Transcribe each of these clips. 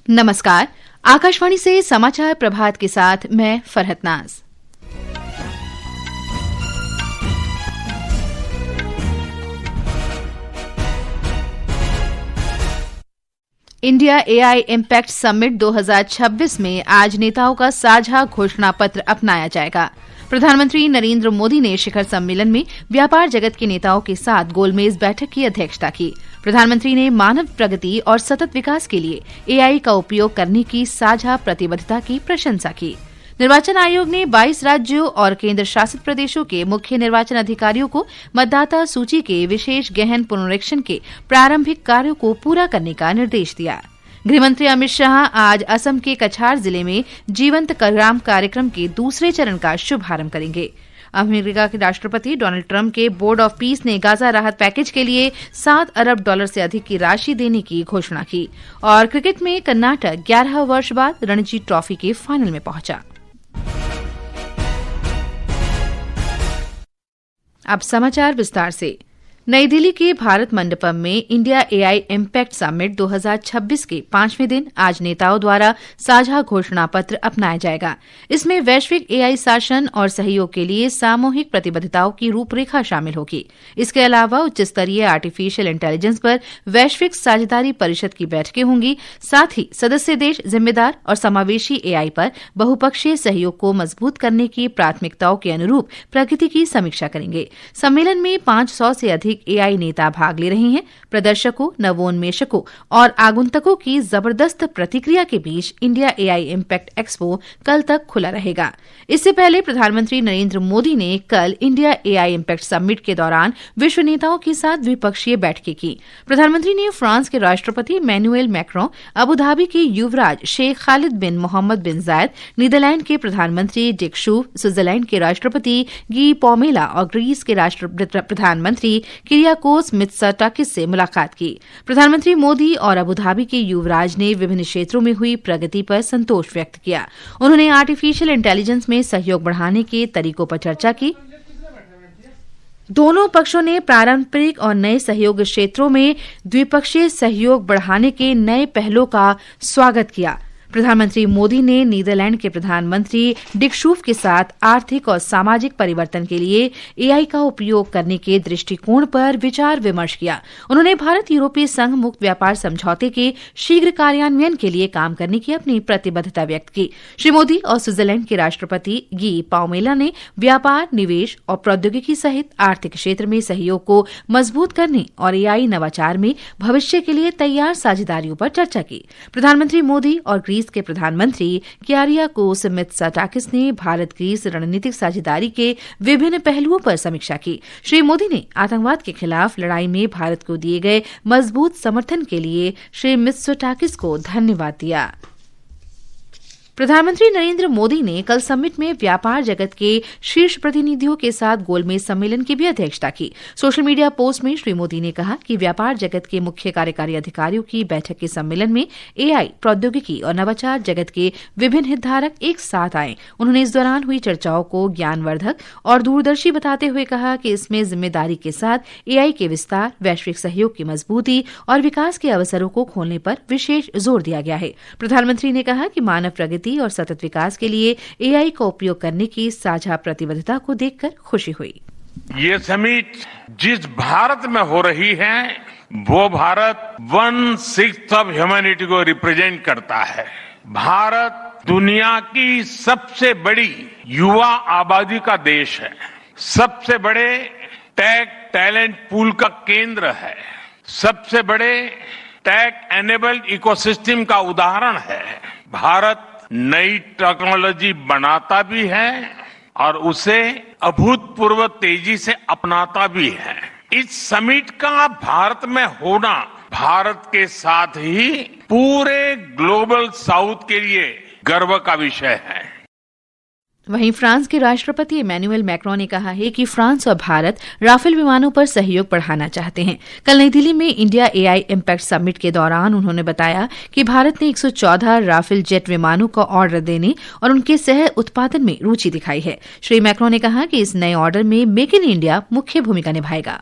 नमस्कार। आकाशवाणी से समाचार प्रभात के साथ मैं फरहत नाज। इंडिया एआई इम्पैक्ट समिट 2026 में आज नेताओं का साझा घोषणा पत्र अपनाया जाएगा। प्रधानमंत्री नरेंद्र मोदी ने शिखर सम्मेलन में व्यापार जगत के नेताओं के साथ गोलमेज बैठक की अध्यक्षता की। प्रधानमंत्री ने मानव प्रगति और सतत विकास के लिए एआई का उपयोग करने की साझा प्रतिबद्धता की प्रशंसा की। निर्वाचन आयोग ने 22 राज्यों और केंद्र शासित प्रदेशों के मुख्य निर्वाचन अधिकारियों को मतदाता सूची के विशेष गहन पुनरीक्षण के प्रारंभिक कार्यों को पूरा करने का निर्देश दिया। गृहमंत्री अमित शाह आज असम के कछार जिले में जीवंत ग्राम कार्यक्रम के दूसरे चरण का शुभारंभ करेंगे। अमेरिका के राष्ट्रपति डोनाल्ड ट्रंप के बोर्ड ऑफ पीस ने गाजा राहत पैकेज के लिए $7 अरब से अधिक की राशि देने की घोषणा की। और क्रिकेट में कर्नाटक 11 वर्ष बाद रणजी ट्रॉफी के फाइनल में पहुंचा। अब समाचार विस्तार से। नई दिल्ली के भारत मंडपम में इंडिया एआई इम्पैक्ट समिट 2026 के 5वें दिन आज नेताओं द्वारा साझा घोषणा पत्र अपनाया जाएगा। इसमें वैश्विक एआई शासन और सहयोग के लिए सामूहिक प्रतिबद्धताओं की रूपरेखा शामिल होगी। इसके अलावा उच्च स्तरीय आर्टिफिशियल इंटेलिजेंस पर वैश्विक साझेदारी परिषद की बैठकें होंगी। साथ ही सदस्य देश जिम्मेदार और समावेशी एआई पर बहुपक्षीय सहयोग को मजबूत करने की प्राथमिकताओं के अनुरूप प्रगति की समीक्षा करेंगे। सम्मेलन में 500 से अधिक एआई नेता भाग ले रहे हैं। प्रदर्शकों, नवोन्मेषकों और आगंतुकों की जबरदस्त प्रतिक्रिया के बीच इंडिया एआई इम्पैक्ट एक्सपो कल तक खुला रहेगा। इससे पहले प्रधानमंत्री नरेंद्र मोदी ने कल इंडिया एआई इम्पैक्ट समिट के दौरान विश्व नेताओं के साथ द्विपक्षीय बैठकें की। प्रधानमंत्री ने फ्रांस के राष्ट्रपति इमैनुअल मैक्रों, अबू धाबी के युवराज शेख खालिद बिन मोहम्मद बिन जायद, नीदरलैंड के प्रधानमंत्री डिक शूफ, स्विट्जरलैंड के राष्ट्रपति गी पॉमेला और ग्रीस के प्रधानमंत्री किरियाकोस मित्सोटाकिस से मुलाकात की। प्रधानमंत्री मोदी और अबू धाबी के युवराज ने विभिन्न क्षेत्रों में हुई प्रगति पर संतोष व्यक्त किया। उन्होंने आर्टिफिशियल इंटेलिजेंस में सहयोग बढ़ाने के तरीकों पर चर्चा की। दोनों पक्षों ने पारंपरिक और नए सहयोग क्षेत्रों में द्विपक्षीय सहयोग बढ़ाने के नए पहलों का स्वागत किया। प्रधानमंत्री मोदी ने नीदरलैंड के प्रधानमंत्री डिक शूफ के साथ आर्थिक और सामाजिक परिवर्तन के लिए एआई का उपयोग करने के दृष्टिकोण पर विचार विमर्श किया। उन्होंने भारत यूरोपीय संघ मुक्त व्यापार समझौते के शीघ्र कार्यान्वयन के लिए काम करने की अपनी प्रतिबद्धता व्यक्त की। श्री मोदी और स्विट्जरलैंड के राष्ट्रपति गी पॉमेला ने व्यापार, निवेश और प्रौद्योगिकी सहित आर्थिक क्षेत्र में सहयोग को मजबूत करने और एआई नवाचार में भविष्य के लिए तैयार साझेदारियों पर चर्चा की। प्रधानमंत्री मोदी और ग्रीस के प्रधानमंत्री किरियाकोस मित्सोटाकिस ने भारत ग्रीस रणनीतिक साझेदारी के विभिन्न पहलुओं पर समीक्षा की। श्री मोदी ने आतंकवाद के खिलाफ लड़ाई में भारत को दिए गए मजबूत समर्थन के लिए श्री मित्सोटाकिस को धन्यवाद दिया। प्रधानमंत्री नरेंद्र मोदी ने कल समिट में व्यापार जगत के शीर्ष प्रतिनिधियों के साथ गोलमेज सम्मेलन की भी अध्यक्षता की। सोशल मीडिया पोस्ट में श्री मोदी ने कहा कि व्यापार जगत के मुख्य कार्यकारी अधिकारियों की बैठक के सम्मेलन में एआई, प्रौद्योगिकी और नवाचार जगत के विभिन्न हितधारक एक साथ आए। उन्होंने इस दौरान हुई चर्चाओं को ज्ञानवर्धक और दूरदर्शी बताते हुए कहा कि इसमें जिम्मेदारी के साथ एआई के विस्तार, वैश्विक सहयोग की मजबूती और विकास के अवसरों को खोलने पर विशेष जोर दिया गया है। प्रधानमंत्री ने कहा कि मानव प्रगति और सतत विकास के लिए एआई का उपयोग करने की साझा प्रतिबद्धता को देखकर खुशी हुई। ये समिट जिस भारत में हो रही है वो भारत 1/6 ऑफ ह्यूमैनिटी को रिप्रेजेंट करता है। भारत दुनिया की सबसे बड़ी युवा आबादी का देश है, सबसे बड़े टेक टैलेंट पूल का केंद्र है, सबसे बड़े टेक एनेबल्ड इकोसिस्टम का उदाहरण है। भारत नई टेक्नोलॉजी बनाता भी है और उसे अभूतपूर्व तेजी से अपनाता भी है। इस समिट का भारत में होना भारत के साथ ही पूरे ग्लोबल साउथ के लिए गर्व का विषय है। वहीं फ्रांस के राष्ट्रपति इमैनुअल मैक्रों ने कहा है कि फ्रांस और भारत राफेल विमानों पर सहयोग बढ़ाना चाहते हैं। कल नई दिल्ली में इंडिया एआई इम्पैक्ट समिट के दौरान उन्होंने बताया कि भारत ने 114 राफेल जेट विमानों का ऑर्डर देने और उनके सह उत्पादन में रुचि दिखाई है। श्री मैक्रों ने कहा कि इस नए ऑर्डर में मेक इन इंडिया मुख्य भूमिका निभाएगा।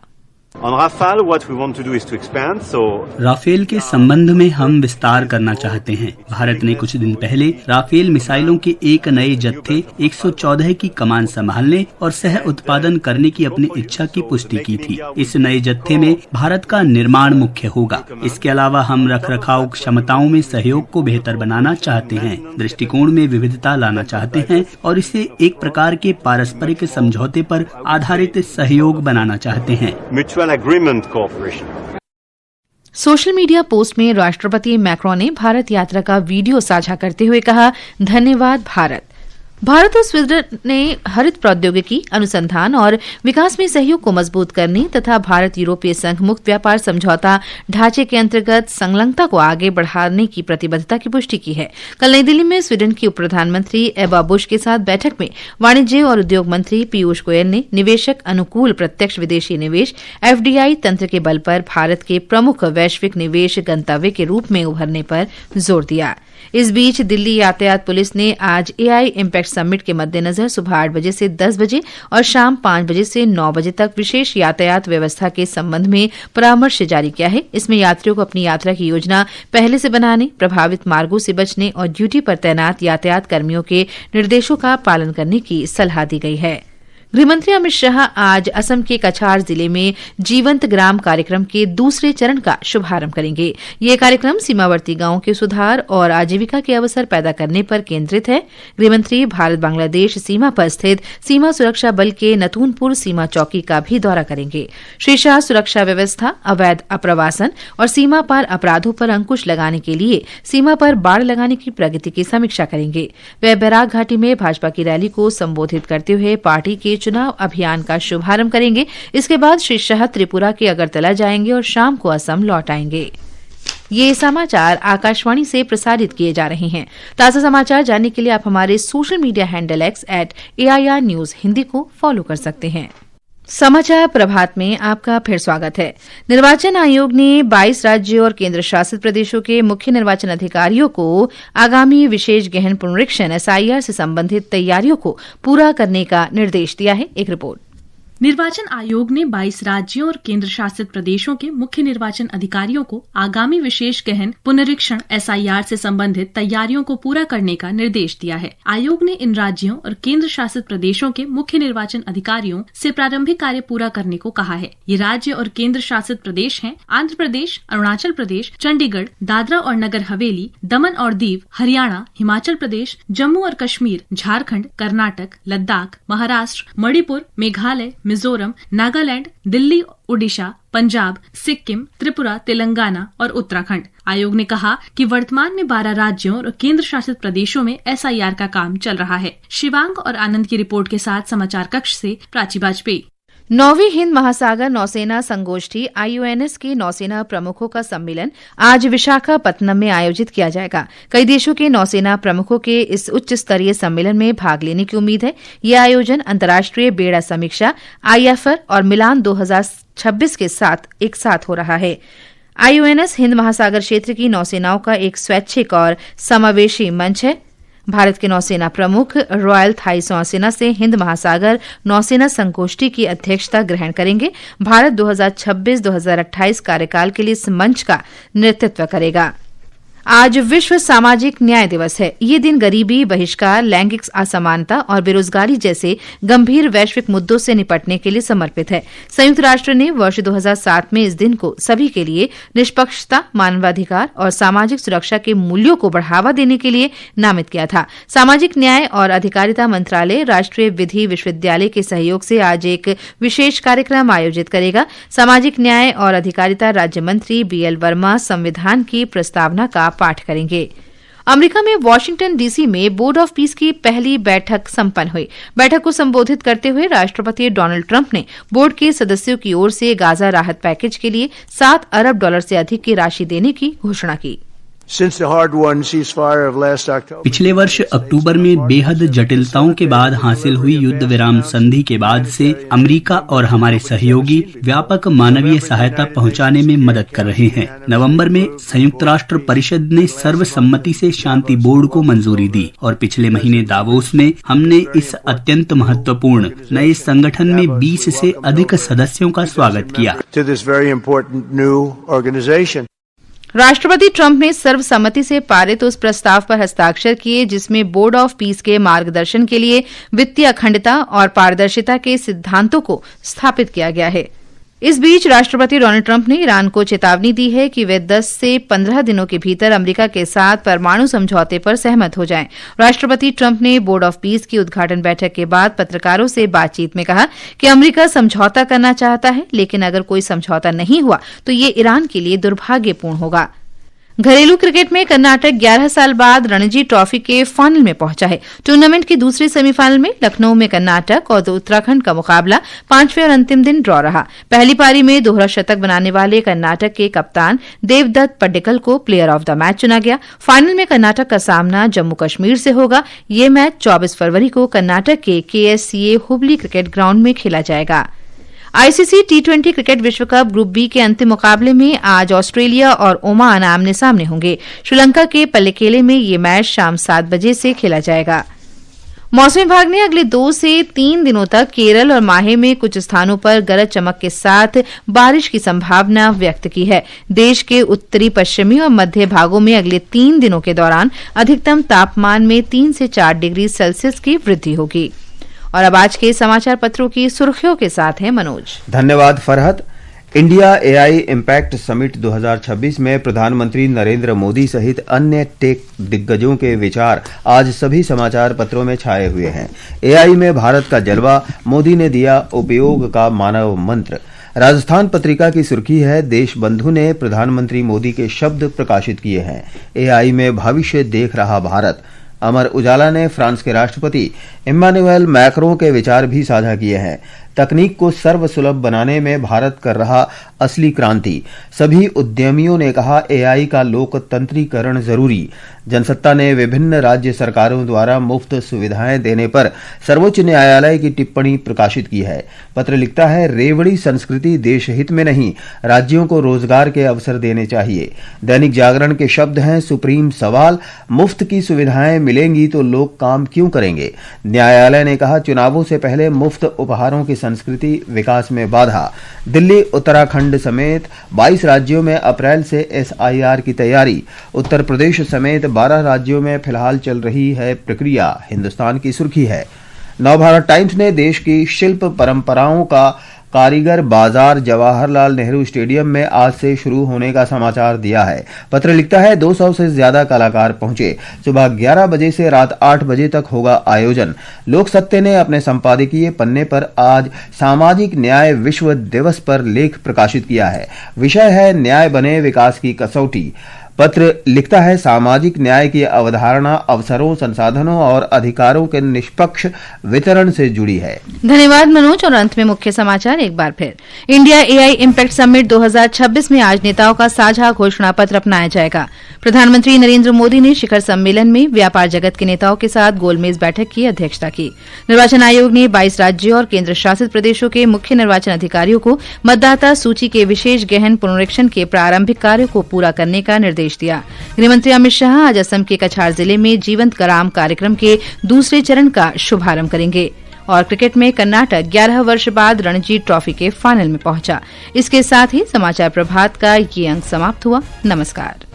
On Rafale, what we want to do is to expand. So Rafale के संबंध में हम विस्तार करना चाहते हैं। भारत ने कुछ दिन पहले राफेल मिसाइलों के एक नए जत्थे 114 की कमान संभालने और सह उत्पादन करने की अपनी इच्छा की पुष्टि की थी। इस नए जत्थे में भारत का निर्माण मुख्य होगा। इसके अलावा हम रखरखाव क्षमताओं में सहयोग को बेहतर बनाना चाहते हैं, दृष्टिकोण में विविधता लाना चाहते हैं और इसे एक प्रकार के पारस्परिक समझौते पर आधारित सहयोग बनाना चाहते हैं। mutual agreement cooperation. Social media post में राष्ट्रपति मैक्रोन ने भारत यात्रा का वीडियो साझा करते हुए कहा, धन्यवाद भारत। भारत और स्वीडन ने हरित प्रौद्योगिकी, अनुसंधान और विकास में सहयोग को मजबूत करने तथा भारत यूरोपीय संघ मुक्त व्यापार समझौता ढांचे के अंतर्गत संलग्नता को आगे बढ़ाने की प्रतिबद्धता की पुष्टि की है। कल नई दिल्ली में स्वीडन की उप प्रधानमंत्री एबा बुश के साथ बैठक में वाणिज्य और उद्योग मंत्री पीयूष गोयल ने निवेशक अनुकूल प्रत्यक्ष विदेशी निवेश एफडीआई तंत्र के बल पर भारत के प्रमुख वैश्विक निवेश गंतव्य के रूप में उभरने पर जोर दिया। इस बीच दिल्ली यातायात पुलिस ने आज एआई इम्पैक्ट समिट के मद्देनजर सुबह 8 बजे से 10 बजे और शाम 5 बजे से 9 बजे तक विशेष यातायात व्यवस्था के संबंध में परामर्श जारी किया है। इसमें यात्रियों को अपनी यात्रा की योजना पहले से बनाने, प्रभावित मार्गों से बचने और ड्यूटी पर तैनात यातायात कर्मियों के निर्देशों का पालन करने की सलाह दी गई है। गृहमंत्री अमित शाह आज असम के कछार जिले में जीवंत ग्राम कार्यक्रम के दूसरे चरण का शुभारंभ करेंगे। ये कार्यक्रम सीमावर्ती गांवों के सुधार और आजीविका के अवसर पैदा करने पर केंद्रित है। गृहमंत्री भारत बांग्लादेश सीमा पर स्थित सीमा सुरक्षा बल के नतूनपुर सीमा चौकी का भी दौरा करेंगे। श्री शाह सुरक्षा व्यवस्था, अवैध अप्रवासन और सीमा पार अपराधों पर अंकुश लगाने के लिए सीमा पर बाड़ लगाने की प्रगति की समीक्षा करेंगे। वे बैराग घाटी में भाजपा की रैली को संबोधित करते हुए पार्टी के चुनाव अभियान का शुभारंभ करेंगे। इसके बाद श्री शाह त्रिपुरा के अगरतला जाएंगे और शाम को असम लौट आएंगे। ये समाचार आकाशवाणी से प्रसारित किए जा रहे हैं। ताजा समाचार जानने के लिए आप हमारे social media handle @AIR News Hindi को फॉलो कर सकते हैं। समाचार प्रभात में आपका फिर स्वागत है। निर्वाचन आयोग ने 22 राज्यों और केंद्र शासित प्रदेशों के मुख्य निर्वाचन अधिकारियों को आगामी विशेष गहन पुनरीक्षण SIR से संबंधित तैयारियों को पूरा करने का निर्देश दिया है। एक रिपोर्ट। निर्वाचन आयोग ने 22 राज्यों और केंद्र शासित प्रदेशों के मुख्य निर्वाचन अधिकारियों को आगामी विशेष गहन पुनरीक्षण SIR से संबंधित तैयारियों को पूरा करने का निर्देश दिया है। आयोग ने इन राज्यों और केंद्र शासित प्रदेशों के मुख्य निर्वाचन अधिकारियों से प्रारंभिक कार्य पूरा करने को कहा है। ये राज्य और केंद्र शासित प्रदेश हैं आंध्र प्रदेश, अरुणाचल प्रदेश, चंडीगढ़, दादरा और नगर हवेली, दमन और दीव, हरियाणा, हिमाचल प्रदेश, जम्मू और कश्मीर, झारखंड, कर्नाटक, लद्दाख, महाराष्ट्र, मणिपुर, मेघालय, मिजोरम, नागालैंड, दिल्ली, ओडिशा, पंजाब, सिक्किम, त्रिपुरा, तेलंगाना और उत्तराखंड। आयोग ने कहा कि वर्तमान में 12 राज्यों और केंद्र शासित प्रदेशों में SIR का काम चल रहा है। शिवांग और आनंद की रिपोर्ट के साथ समाचार कक्ष से प्राची वाजपेयी। 9वीं हिंद महासागर नौसेना संगोष्ठी IUNS के नौसेना प्रमुखों का सम्मेलन आज विशाखापत्तनम में आयोजित किया जाएगा। कई देशों के नौसेना प्रमुखों के इस उच्च स्तरीय सम्मेलन में भाग लेने की उम्मीद है। यह आयोजन अंतर्राष्ट्रीय बेड़ा समीक्षा IFR और मिलान 2026 के साथ एक साथ हो रहा है। IUNS हिंद महासागर क्षेत्र की नौसेनाओं का एक स्वैच्छिक और समावेशी मंच है। भारत के नौसेना प्रमुख रॉयल थाई नौसेना से हिंद महासागर नौसेना संगोष्ठी की अध्यक्षता ग्रहण करेंगे। भारत 2026-2028 कार्यकाल के लिए इस मंच का नेतृत्व करेगा। आज विश्व सामाजिक न्याय दिवस है। ये दिन गरीबी, बहिष्कार, लैंगिक असमानता और बेरोजगारी जैसे गंभीर वैश्विक मुद्दों से निपटने के लिए समर्पित है। संयुक्त राष्ट्र ने वर्ष 2007 में इस दिन को सभी के लिए निष्पक्षता, मानवाधिकार और सामाजिक सुरक्षा के मूल्यों को बढ़ावा देने के लिए नामित किया था। सामाजिक न्याय और अधिकारिता मंत्रालय राष्ट्रीय विधि विश्वविद्यालय के सहयोग से आज एक विशेष कार्यक्रम आयोजित करेगा। सामाजिक न्याय और अधिकारिता राज्य मंत्री BL वर्मा संविधान की प्रस्तावना का पाठ करेंगे। अमेरिका में वाशिंगटन DC में बोर्ड ऑफ पीस की पहली बैठक संपन्न हुई। बैठक को संबोधित करते हुए राष्ट्रपति डोनाल्ड ट्रंप ने बोर्ड के सदस्यों की ओर से गाजा राहत पैकेज के लिए $7 अरब से अधिक की राशि देने की घोषणा की। पिछले वर्ष अक्टूबर में बेहद जटिलताओं के बाद हासिल हुई युद्ध विराम संधि के बाद से अमेरिका और हमारे सहयोगी व्यापक मानवीय सहायता पहुंचाने में मदद कर रहे हैं। नवंबर में संयुक्त राष्ट्र परिषद ने सर्वसम्मति से शांति बोर्ड को मंजूरी दी और पिछले महीने दावोस में हमने इस अत्यंत महत्वपूर्ण नए संगठन में 20 से अधिक सदस्यों का स्वागत किया। राष्ट्रपति ट्रंप ने सर्वसम्मति से पारित उस प्रस्ताव पर हस्ताक्षर किए जिसमें बोर्ड ऑफ पीस के मार्गदर्शन के लिए वित्तीय अखंडता और पारदर्शिता के सिद्धांतों को स्थापित किया गया है। इस बीच राष्ट्रपति डोनाल्ड ट्रंप ने ईरान को चेतावनी दी है कि वे 10 से 15 दिनों के भीतर अमेरिका के साथ परमाणु समझौते पर सहमत हो जाएं। राष्ट्रपति ट्रंप ने बोर्ड ऑफ पीस की उद्घाटन बैठक के बाद पत्रकारों से बातचीत में कहा कि अमेरिका समझौता करना चाहता है, लेकिन अगर कोई समझौता नहीं हुआ तो ये ईरान के लिए दुर्भाग्यपूर्ण होगा। घरेलू क्रिकेट में कर्नाटक 11 साल बाद रणजी ट्रॉफी के फाइनल में पहुंचा है। टूर्नामेंट की दूसरी सेमीफाइनल में लखनऊ में कर्नाटक और उत्तराखंड का मुकाबला 5वें और अंतिम दिन ड्रॉ रहा। पहली पारी में दोहरा शतक बनाने वाले कर्नाटक के कप्तान देवदत्त पड्डिकल को प्लेयर ऑफ द मैच चुना गया। फाइनल में कर्नाटक का सामना जम्मू कश्मीर से होगा। ये मैच 24 फरवरी को कर्नाटक के KSCA हुबली क्रिकेट ग्राउंड में खेला जाएगा। आईसीसी T20 क्रिकेट विश्व कप ग्रुप बी के अंतिम मुकाबले में आज ऑस्ट्रेलिया और ओमान आमने सामने होंगे। श्रीलंका के पल्लेकेले में ये मैच शाम 7 बजे से खेला जाएगा। मौसम विभाग ने अगले 2 से 3 दिनों तक केरल और माहे में कुछ स्थानों पर गरज चमक के साथ बारिश की संभावना व्यक्त की है। देश के उत्तरी पश्चिमी और मध्य भागों में अगले 3 दिनों के दौरान अधिकतम तापमान में 3 से 4 डिग्री सेल्सियस की वृद्धि होगी। और अब आज के समाचार पत्रों की सुर्खियों के साथ हैं मनोज। धन्यवाद Farhat. India AI impact summit 2026 में प्रधानमंत्री नरेंद्र मोदी सहित अन्य टेक दिग्गजों के विचार आज सभी समाचार पत्रों में छाए हुए हैं। AI में भारत का जलवा, मोदी ने दिया उपयोग का मानव मंत्र। राजस्थान पत्रिका की सुर्खी है, देश बंधु ने प्रधानमंत्री मोदी के शब्द प्रकाशित किए हैं। AI में भविष्य देख रहा भारत। अमर उजाला ने फ्रांस के राष्ट्रपति इम्मानुएल मैक्रों के विचार भी साझा किए हैं। तकनीक को सर्वसुलभ बनाने में भारत कर रहा असली क्रांति। सभी उद्यमियों ने कहा AI का लोकतंत्रीकरण जरूरी। जनसत्ता ने विभिन्न राज्य सरकारों द्वारा मुफ्त सुविधाएं देने पर सर्वोच्च न्यायालय की टिप्पणी प्रकाशित की है। पत्र लिखता है, रेवड़ी संस्कृति देश हित में नहीं, राज्यों को रोजगार के अवसर देने चाहिए। दैनिक जागरण के शब्द हैं, सुप्रीम सवाल, मुफ्त की सुविधाएं मिलेंगी तो लोग काम क्यों करेंगे। न्यायालय ने कहा, चुनावों से पहले मुफ्त उपहारों की संस्कृति विकास में बाधा। दिल्ली, उत्तराखंड समेत 22 राज्यों में अप्रैल से SIR की तैयारी। उत्तर प्रदेश समेत 12 राज्यों में फिलहाल चल रही है प्रक्रिया। हिंदुस्तान की सुर्खी है। नवभारत टाइम्स ने देश की शिल्प परंपराओं का कारीगर बाजार जवाहरलाल नेहरू स्टेडियम में आज से शुरू होने का समाचार दिया है। पत्र लिखता है, 200 से ज्यादा कलाकार पहुंचे। सुबह 11 बजे से रात 8 बजे तक होगा आयोजन। लोक सत्य ने अपने संपादकीय पन्ने पर आज सामाजिक न्याय विश्व दिवस पर लेख प्रकाशित किया है। विषय है, न्याय बने विकास की कसौटी। पत्र लिखता है, सामाजिक न्याय की अवधारणा अवसरों, संसाधनों और अधिकारों के निष्पक्ष वितरण से जुड़ी है। धन्यवाद मनोज। और अंत में मुख्य समाचार एक बार फिर। इंडिया AI इम्पैक्ट समिट 2026 में आज नेताओं का साझा घोषणा पत्र अपनाया जाएगा। प्रधानमंत्री नरेंद्र मोदी ने शिखर सम्मेलन में व्यापार जगत के नेताओं के साथ गोलमेज बैठक की अध्यक्षता की। निर्वाचन आयोग ने 22 राज्यों और केंद्र शासित प्रदेशों के मुख्य निर्वाचन अधिकारियों को मतदाता सूची के विशेष गहन पुनरीक्षण के प्रारंभिक कार्य को पूरा करने का निर्देश दिया। गृहमंत्री अमित शाह आज असम के कछार जिले में जीवंत ग्राम कार्यक्रम के दूसरे चरण का शुभारंभ करेंगे। और क्रिकेट में कर्नाटक 11 वर्ष बाद रणजी ट्रॉफी के फाइनल में पहुंचा। इसके साथ ही समाचार प्रभात का ये अंक समाप्त हुआ। नमस्कार।